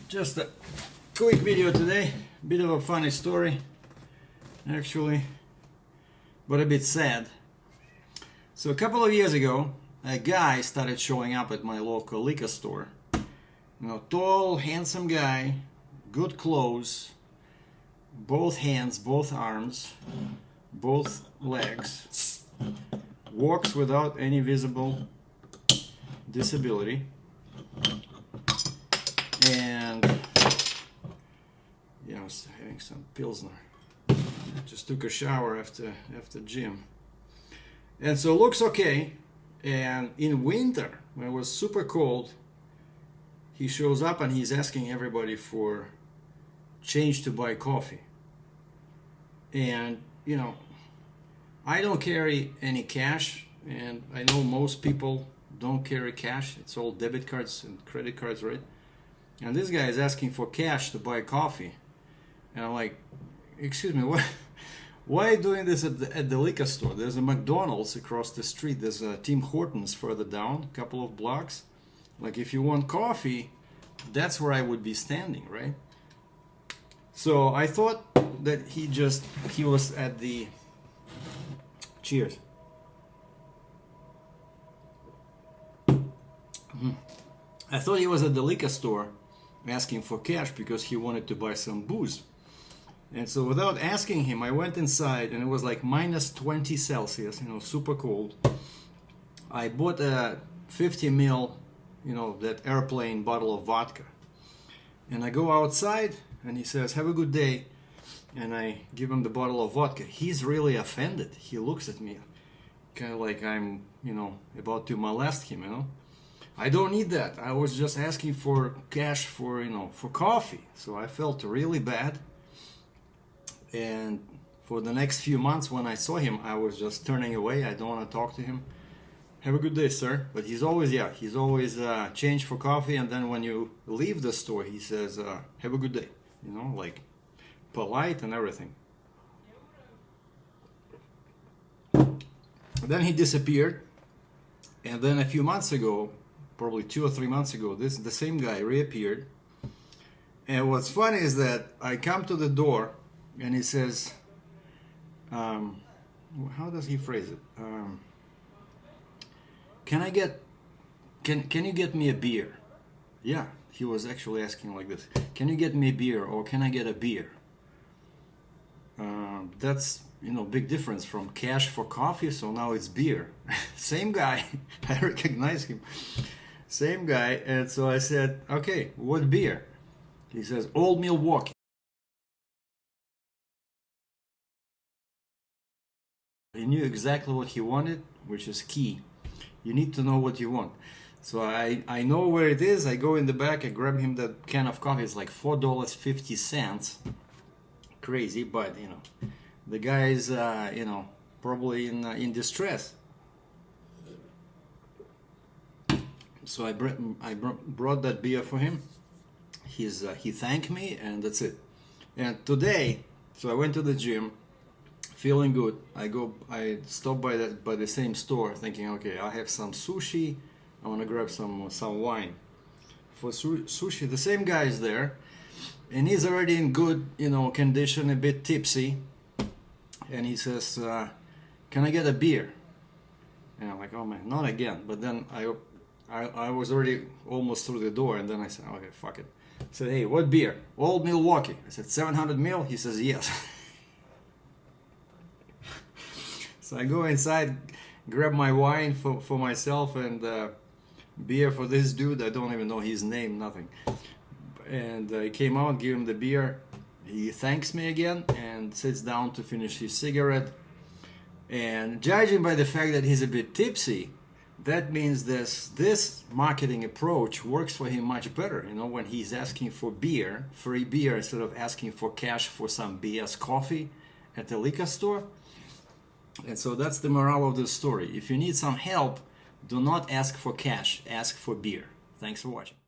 Just a quick video today, bit of a funny story actually, but a bit sad. So a couple of years ago, a guy started showing up at my local liquor store. Tall, handsome guy, good clothes, both hands, both arms, both legs, walks without any visible disability, and yeah, I was having some Pilsner. Just took a shower after gym, and so looks okay. And in winter, when it was super cold, he shows up and he's asking everybody for change to buy coffee. And I don't carry any cash, and I know most people don't carry cash. It's all debit cards and credit cards, right? And this guy is asking for cash to buy coffee, and I'm like, excuse me, what? Why are you doing this at the liquor store? There's a McDonald's across the street. There's a Tim Hortons further down, a couple of blocks. Like, if you want coffee, that's where I would be standing, right? So I thought that he was at the, cheers. I thought he was at the liquor store asking for cash because he wanted to buy some booze. And so without asking him, I went inside, and it was like minus 20 Celsius, super cold. I bought a 50 ml, that airplane bottle of vodka. And I go outside, and he says, "Have a good day." And I give him the bottle of vodka. He's really offended. He looks at me kind of like I'm, about to molest him, I don't need that. I was just asking for cash for, for coffee. So I felt really bad. And for the next few months when I saw him, I was just turning away. I don't want to talk to him. "Have a good day, sir." But he's always change for coffee. And then when you leave the store, he says, "Have a good day." Like polite and everything. Then he disappeared. And then a few months ago, probably 2 or 3 months ago, the same guy reappeared. And what's funny is that I come to the door, and he says, how does he phrase it? Can you get me a beer? Yeah, he was actually asking like this. "Can you get me a beer, or can I get a beer?" That's, big difference from cash for coffee, so now it's beer. Same guy, I recognize him. Same guy, and so I said, "Okay, what beer?" He says, "Old Milwaukee." He knew exactly what he wanted, which is key. You need to know what you want. So I know where it is. I go in the back, I grab him that can of coffee. It's like $4.50. Crazy, but the guy is probably in distress. So I brought that beer for him. He thanked me, and that's it. And today, so I went to the gym, feeling good. I stopped by the same store, thinking, okay, I have some sushi. I want to grab some wine. For sushi, the same guy is there, and he's already in good, condition, a bit tipsy. And he says, "Can I get a beer?" And I'm like, "Oh man, not again." But then I was already almost through the door, and then I said, "Okay, fuck it." I said, "Hey, what beer?" "Old Milwaukee." I said, 700 ml? He says, "Yes." So I go inside, grab my wine for myself, and beer for this dude. I don't even know his name, nothing. And I came out, give him the beer. He thanks me again and sits down to finish his cigarette. And judging by the fact that he's a bit tipsy, that means this marketing approach works for him much better. When he's asking for beer, free beer, instead of asking for cash for some BS coffee at the liquor store. And so that's the moral of the story. If you need some help, do not ask for cash, ask for beer. Thanks for watching.